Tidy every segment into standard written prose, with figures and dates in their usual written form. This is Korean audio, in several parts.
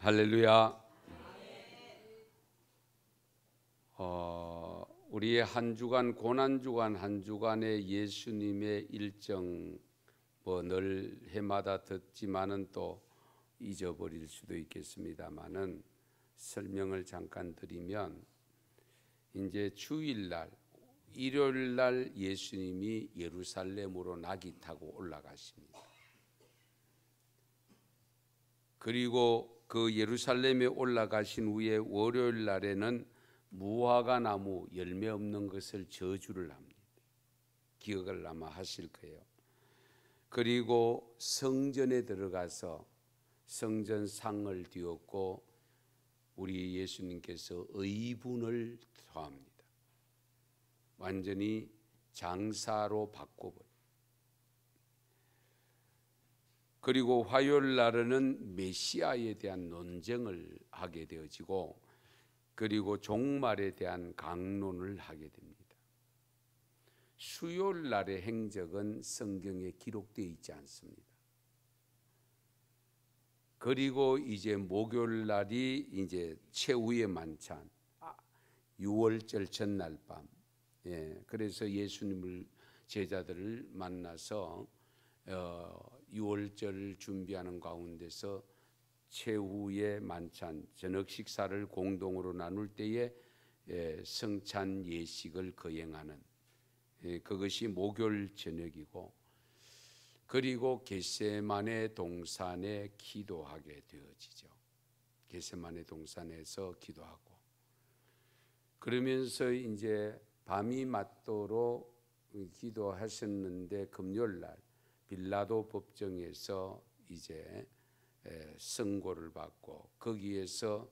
할렐루야. 우리의 한 주간 고난 주간 한 주간의 예수님의 일정 늘 해마다 듣지만은 또 잊어버릴 수도 있겠습니다만은 설명을 잠깐 드리면 이제 주일날 일요일날 예수님이 예루살렘으로 낙이 타고 올라가십니다. 그리고 그 예루살렘에 올라가신 후에 월요일 날에는 무화과 나무 열매 없는 것을 저주를 합니다. 기억을 아마 하실 거예요. 그리고 성전에 들어가서 성전 상을 띄웠고 우리 예수님께서 의분을 토합니다. 완전히 장사로 바꿔버려요. 그리고 화요일 날은 메시아에 대한 논쟁을 하게 되어지고 그리고 종말에 대한 강론을 하게 됩니다. 수요일 날의 행적은 성경에 기록되어 있지 않습니다. 그리고 이제 목요일 날이 이제 최후의 만찬, 6월절 전날 밤. 그래서 예수님을 제자들을 만나서 6월절을 준비하는 가운데서 최후의 만찬 저녁 식사를 공동으로 나눌 때에 성찬 예식을 거행하는 그것이 목요일 저녁이고 그리고 겟세마네 동산에 기도하게 되어지죠. 겟세마네 동산에서 기도하고 그러면서 이제 밤이 맞도록 기도하셨는데 금요일 날 빌라도 법정에서 이제 선고를 받고 거기에서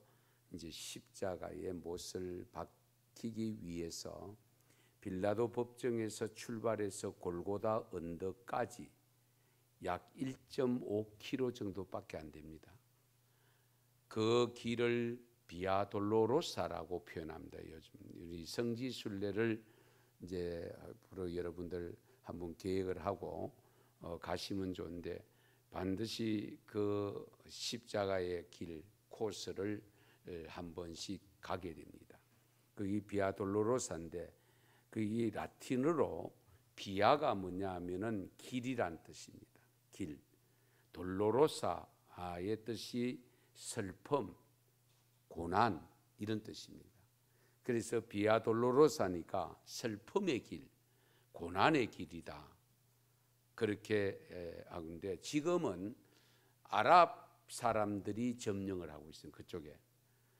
이제 십자가에 못을 박히기 위해서 빌라도 법정에서 출발해서 골고다 언덕까지 약 1.5km 정도밖에 안 됩니다. 그 길을 비아 돌로로사라고 표현합니다. 요즘 우리 성지 순례를 이제 앞으로 여러분들 한번 계획을 하고 가시면 좋은데 반드시 그 십자가의 길 코스를 한 번씩 가게 됩니다. 그게 비아 돌로로사인데 그게 라틴어로 비아가 뭐냐 하면은 길이란 뜻입니다. 길. 돌로로사의 뜻이 슬픔, 고난 이런 뜻입니다. 그래서 비아 돌로로사니까 슬픔의 길, 고난의 길이다. 그렇게 하는데 지금은 아랍 사람들이 점령을 하고 있어요. 그쪽에.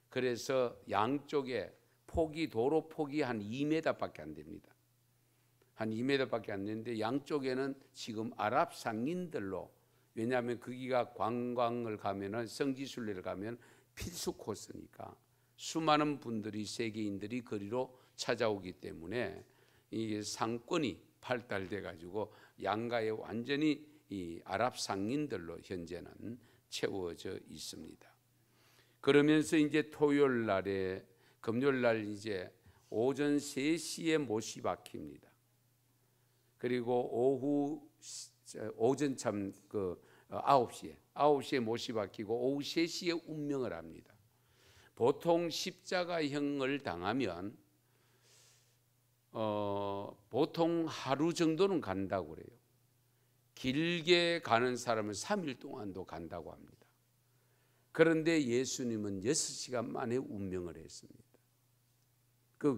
그래서 양쪽에 도로 폭이 한 2m밖에 안 됩니다. 한 2m밖에 안 되는데 양쪽에는 지금 아랍 상인들로 왜냐하면 거기가 관광을 가면은 성지순례를 가면 필수 코스니까 수많은 분들이 세계인들이 거리로 찾아오기 때문에 이 상권이 발달돼 가지고 양가에 완전히 이 아랍 상인들로 현재는 채워져 있습니다. 그러면서 이제 토요일 날에 금요일 날 이제 오전 3시에 못이 박힙니다. 그리고 오전 참 9시에 못이 박히고 오후 3시에 운명을 합니다. 보통 십자가형을 당하면 보통 하루 정도는 간다고 그래요. 길게 가는 사람은 3일 동안도 간다고 합니다. 그런데 예수님은 6시간 만에 운명을 했습니다.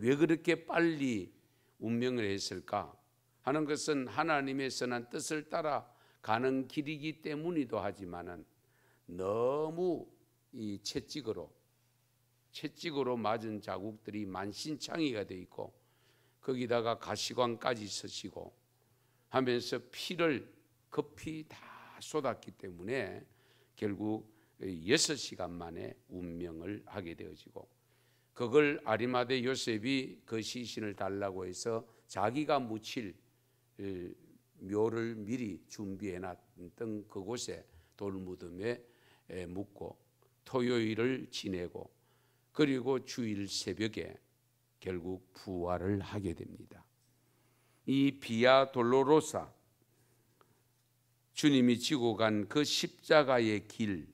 왜 그렇게 빨리 운명을 했을까 하는 것은 하나님의 선한 뜻을 따라 가는 길이기 때문이기도 하지만은 너무 이 채찍으로 맞은 자국들이 만신창이가 돼 있고 거기다가 가시관까지 쓰시고 하면서 피를 급히 다 쏟았기 때문에 결국 6시간 만에 운명을 하게 되어지고 그걸 아리마대 요셉이 그 시신을 달라고 해서 자기가 묻힐 묘를 미리 준비해놨던 그곳에 돌무덤에 묻고 토요일을 지내고 그리고 주일 새벽에 결국 부활을 하게 됩니다. 이 비아 돌로로사 주님이 지고 간 그 십자가의 길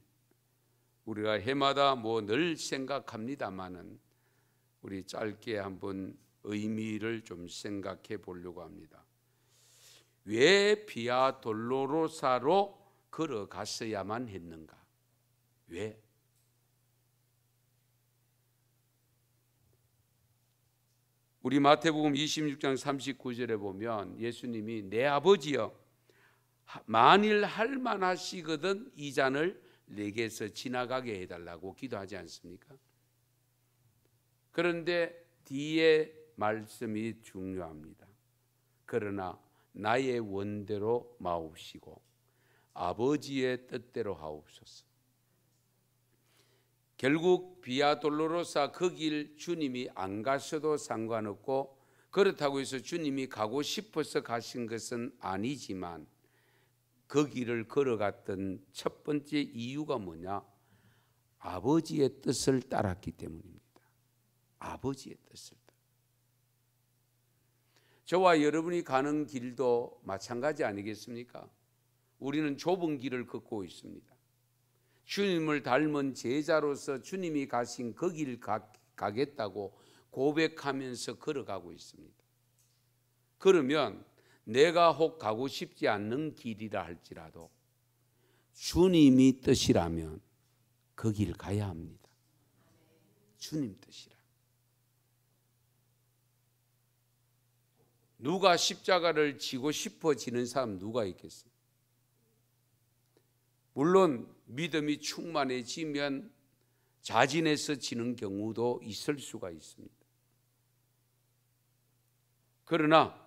우리가 해마다 늘 생각합니다마는 우리 짧게 한번 의미를 좀 생각해 보려고 합니다. 왜 비아 돌로로사로 걸어갔어야만 했는가? 왜? 우리 마태복음 26장 39절에 보면 예수님이 내 아버지여 만일 할만하시거든 이 잔을 내게서 지나가게 해달라고 기도하지 않습니까? 그런데 뒤에 말씀이 중요합니다. 그러나 나의 원대로 마옵시고 아버지의 뜻대로 하옵소서. 결국 비아 돌로로사 그 길 주님이 안 가셔도 상관없고 그렇다고 해서 주님이 가고 싶어서 가신 것은 아니지만 그 길을 걸어갔던 첫 번째 이유가 뭐냐? 아버지의 뜻을 따랐기 때문입니다. 아버지의 뜻을 따라. 저와 여러분이 가는 길도 마찬가지 아니겠습니까? 우리는 좁은 길을 걷고 있습니다. 주님을 닮은 제자로서 주님이 가신 그 길 가겠다고 고백하면서 걸어가고 있습니다. 그러면 내가 혹 가고 싶지 않는 길이라 할지라도 주님이 뜻이라면 그 길 가야 합니다. 주님 뜻이라. 누가 십자가를 지고 싶어지는 사람 누가 있겠어요? 물론 믿음이 충만해지면 자진해서 지는 경우도 있을 수가 있습니다. 그러나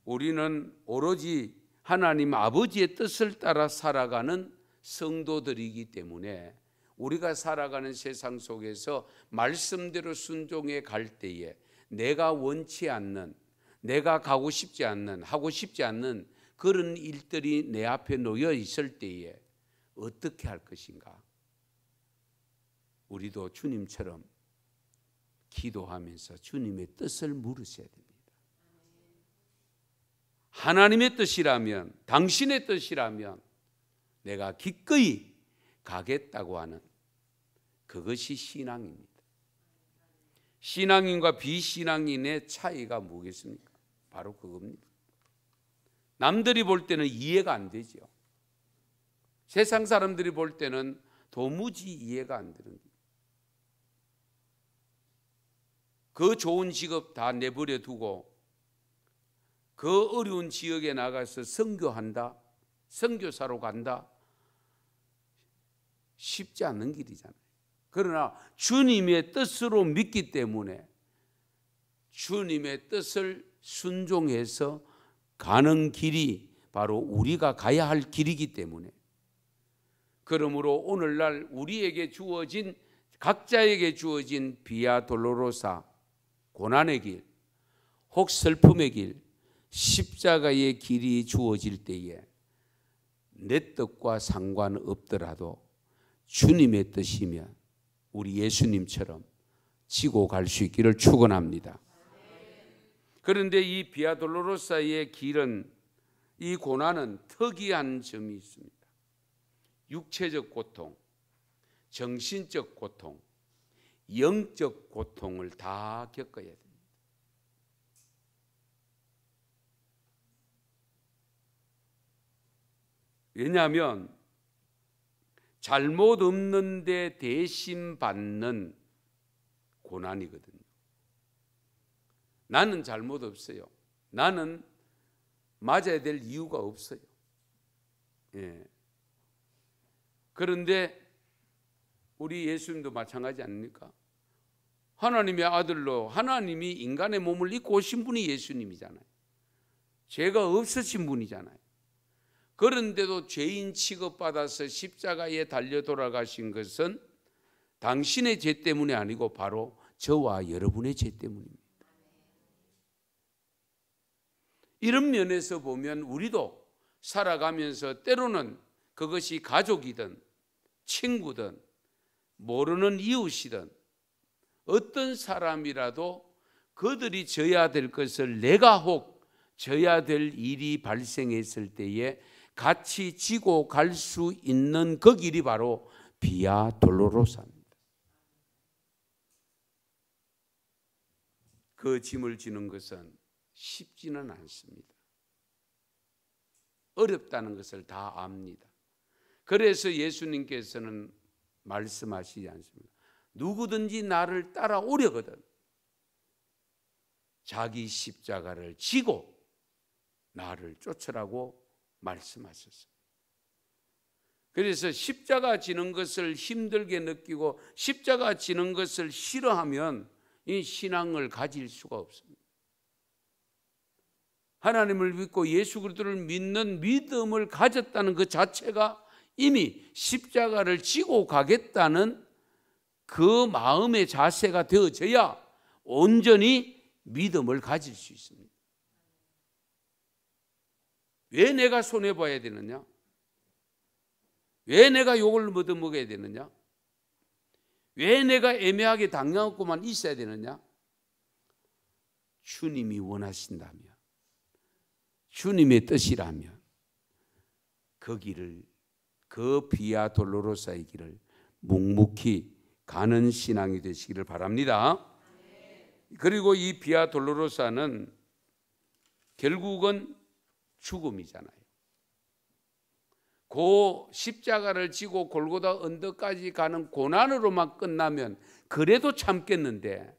우리는 오로지 하나님 아버지의 뜻을 따라 살아가는 성도들이기 때문에 우리가 살아가는 세상 속에서 말씀대로 순종해 갈 때에 내가 원치 않는, 내가 가고 싶지 않는, 하고 싶지 않는 그런 일들이 내 앞에 놓여 있을 때에 어떻게 할 것인가? 우리도 주님처럼 기도하면서 주님의 뜻을 물으셔야 됩니다. 하나님의 뜻이라면, 당신의 뜻이라면 내가 기꺼이 가겠다고 하는 그것이 신앙입니다. 신앙인과 비신앙인의 차이가 뭐겠습니까? 바로 그겁니다. 남들이 볼 때는 이해가 안 되죠. 세상 사람들이 볼 때는 도무지 이해가 안 되는 거예요. 그 좋은 직업 다 내버려 두고 그 어려운 지역에 나가서 선교한다, 선교사로 간다, 쉽지 않는 길이잖아요. 그러나 주님의 뜻으로 믿기 때문에 주님의 뜻을 순종해서 가는 길이 바로 우리가 가야 할 길이기 때문에, 그러므로 오늘날 우리에게 주어진, 각자에게 주어진 비아 돌로로사, 고난의 길, 혹 슬픔의 길, 십자가의 길이 주어질 때에 내 뜻과 상관없더라도 주님의 뜻이면 우리 예수님처럼 지고 갈 수 있기를 축원합니다. 그런데 이 비아 돌로로사의 길은, 이 고난은 특이한 점이 있습니다. 육체적 고통, 정신적 고통, 영적 고통을 다 겪어야 됩니다. 왜냐하면 잘못 없는데 대신 받는 고난이거든요. 나는 잘못 없어요. 나는 맞아야 될 이유가 없어요. 예. 그런데 우리 예수님도 마찬가지 아닙니까? 하나님의 아들로 하나님이 인간의 몸을 입고 오신 분이 예수님이잖아요. 죄가 없으신 분이잖아요. 그런데도 죄인 취급받아서 십자가에 달려 돌아가신 것은 당신의 죄 때문이 아니고 바로 저와 여러분의 죄 때문입니다. 이런 면에서 보면 우리도 살아가면서 때로는 그것이 가족이든 친구든 모르는 이웃이든 어떤 사람이라도 그들이 져야 될 것을 내가 혹 져야 될 일이 발생했을 때에 같이 지고 갈 수 있는 그 길이 바로 비아 돌로로사입니다. 그 짐을 지는 것은 쉽지는 않습니다. 어렵다는 것을 다 압니다. 그래서 예수님께서는 말씀하시지 않습니다. 누구든지 나를 따라오려거든 자기 십자가를 지고 나를 쫓으라고 말씀하셨어요. 그래서 십자가 지는 것을 힘들게 느끼고 십자가 지는 것을 싫어하면 이 신앙을 가질 수가 없습니다. 하나님을 믿고 예수 그리스도를 믿는 믿음을 가졌다는 그 자체가 이미 십자가를 지고 가겠다는 그 마음의 자세가 되어져야 온전히 믿음을 가질 수 있습니다. 왜 내가 손해봐야 되느냐? 왜 내가 욕을 얻어먹어야 되느냐? 왜 내가 애매하게 당하고만 있어야 되느냐? 주님이 원하신다면, 주님의 뜻이라면 그 길을, 그 비아 돌로로사의 길을 묵묵히 가는 신앙이 되시기를 바랍니다. 그리고 이 비아 돌로로사는 결국은 죽음이잖아요. 그 십자가를 지고 골고다 언덕까지 가는 고난으로만 끝나면 그래도 참겠는데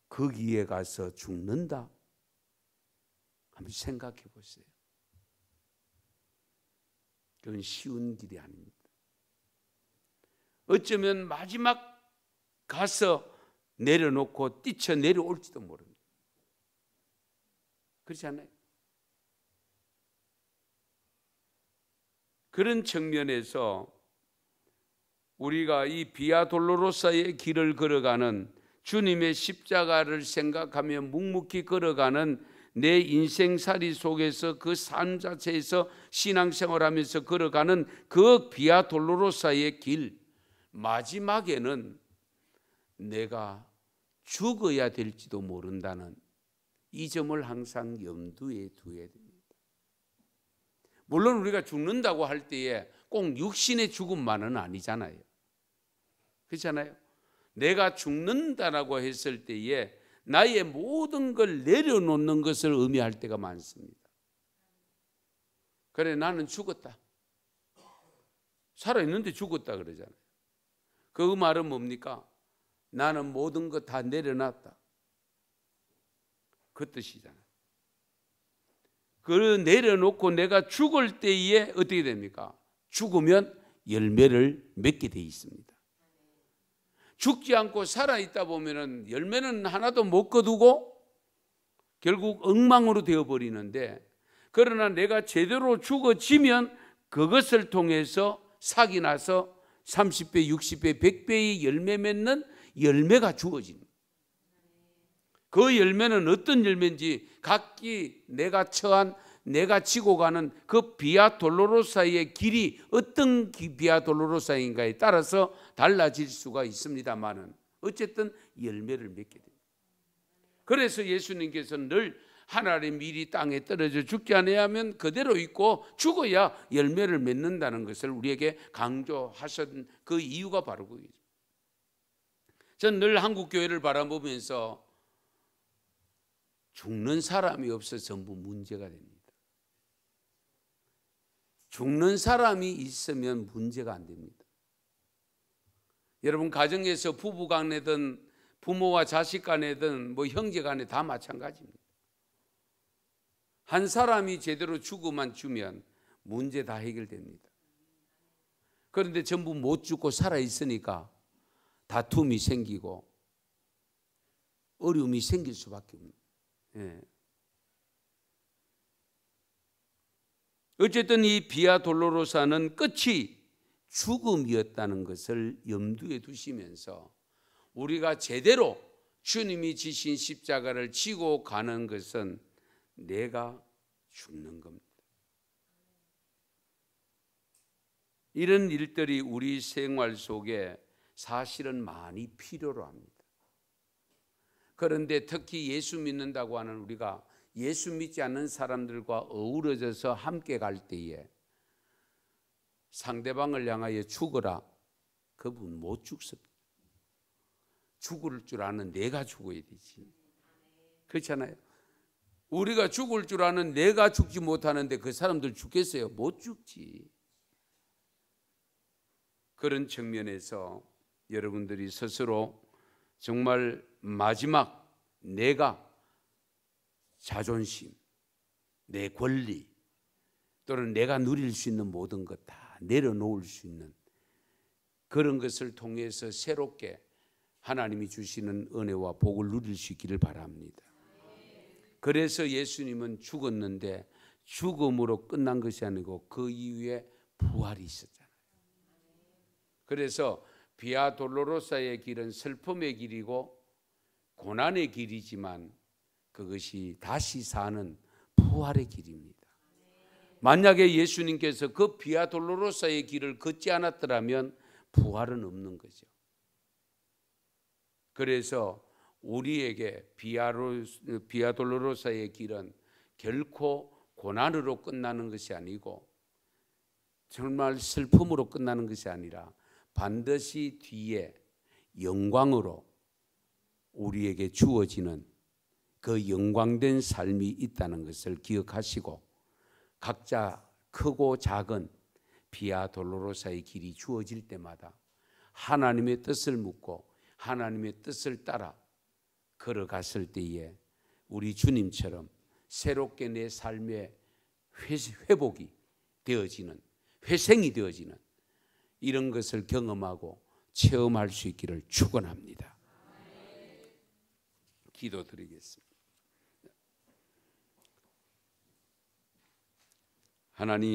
거기에 가서 죽는다? 한번 생각해 보세요. 그건 쉬운 길이 아닙니다. 어쩌면 마지막 가서 내려놓고 뛰쳐 내려올지도 모릅니다. 그렇지 않나요? 그런 측면에서 우리가 이 비아 돌로로사의 길을 걸어가는 주님의 십자가를 생각하며 묵묵히 걸어가는 내 인생살이 속에서 그 삶 자체에서 신앙생활하면서 걸어가는 그 비아 돌로로사의 길, 마지막에는 내가 죽어야 될지도 모른다는 이 점을 항상 염두에 두어야 됩니다. 물론 우리가 죽는다고 할 때에 꼭 육신의 죽음만은 아니잖아요. 그렇잖아요. 내가 죽는다라고 했을 때에 나의 모든 걸 내려놓는 것을 의미할 때가 많습니다. 그래, 나는 죽었다. 살아있는데 죽었다 그러잖아요. 그 말은 뭡니까? 나는 모든 것 다 내려놨다. 그 뜻이잖아요. 그걸 내려놓고 내가 죽을 때에 어떻게 됩니까? 죽으면 열매를 맺게 돼 있습니다. 죽지 않고 살아있다 보면은 열매는 하나도 못 거두고 결국 엉망으로 되어버리는데, 그러나 내가 제대로 죽어지면 그것을 통해서 삭이 나서 30배, 60배, 100배의 열매 맺는 열매가 주어집니다. 그 열매는 어떤 열매인지 각기 내가 처한, 내가 지고 가는 그 비아 돌로로사의 길이 어떤 비아 돌로로사인가에 따라서 달라질 수가 있습니다만은 어쨌든 열매를 맺게 됩니다. 그래서 예수님께서는 늘 하나님의 밀이 땅에 떨어져 죽지 아니하면 그대로 있고 죽어야 열매를 맺는다는 것을 우리에게 강조하신 그 이유가 바로 그거죠. 저는 늘 한국 교회를 바라보면서 죽는 사람이 없어서 전부 문제가 됩니다. 죽는 사람이 있으면 문제가 안 됩니다. 여러분, 가정에서 부부 간에든 부모와 자식 간에든 뭐 형제 간에 다 마찬가지입니다. 한 사람이 제대로 죽어만 주면 문제 다 해결됩니다. 그런데 전부 못 죽고 살아있으니까 다툼이 생기고 어려움이 생길 수밖에 없습니다. 예. 어쨌든 이 비아 돌로로사는 끝이 죽음이었다는 것을 염두에 두시면서 우리가 제대로 주님이 지신 십자가를 지고 가는 것은 내가 죽는 겁니다. 이런 일들이 우리 생활 속에 사실은 많이 필요로 합니다. 그런데 특히 예수 믿는다고 하는 우리가 예수 믿지 않는 사람들과 어우러져서 함께 갈 때에 상대방을 향하여 죽어라. 그분 못 죽습니다. 죽을 줄 아는 내가 죽어야 되지. 그렇잖아요. 우리가 죽을 줄 아는 내가 죽지 못하는데 그 사람들 죽겠어요? 못 죽지. 그런 측면에서 여러분들이 스스로 정말 마지막 내가 자존심, 내 권리 또는 내가 누릴 수 있는 모든 것 다 내려놓을 수 있는 그런 것을 통해서 새롭게 하나님이 주시는 은혜와 복을 누릴 수 있기를 바랍니다. 그래서 예수님은 죽었는데 죽음으로 끝난 것이 아니고 그 이후에 부활이 있었잖아요. 그래서 비아 돌로로사의 길은 슬픔의 길이고 고난의 길이지만 그것이 다시 사는 부활의 길입니다. 만약에 예수님께서 그 비아 돌로로사의 길을 걷지 않았더라면 부활은 없는 거죠. 그래서 우리에게 비아 돌로로사의 길은 결코 고난으로 끝나는 것이 아니고 정말 슬픔으로 끝나는 것이 아니라 반드시 뒤에 영광으로 우리에게 주어지는 그 영광된 삶이 있다는 것을 기억하시고 각자 크고 작은 비아 돌로로사의 길이 주어질 때마다 하나님의 뜻을 묻고 하나님의 뜻을 따라 걸어갔을 때에 우리 주님처럼 새롭게 내 삶의 회복이 되어지는, 회생이 되어지는 이런 것을 경험하고 체험할 수 있기를 축원합니다. 기도드리겠습니다. 하나님,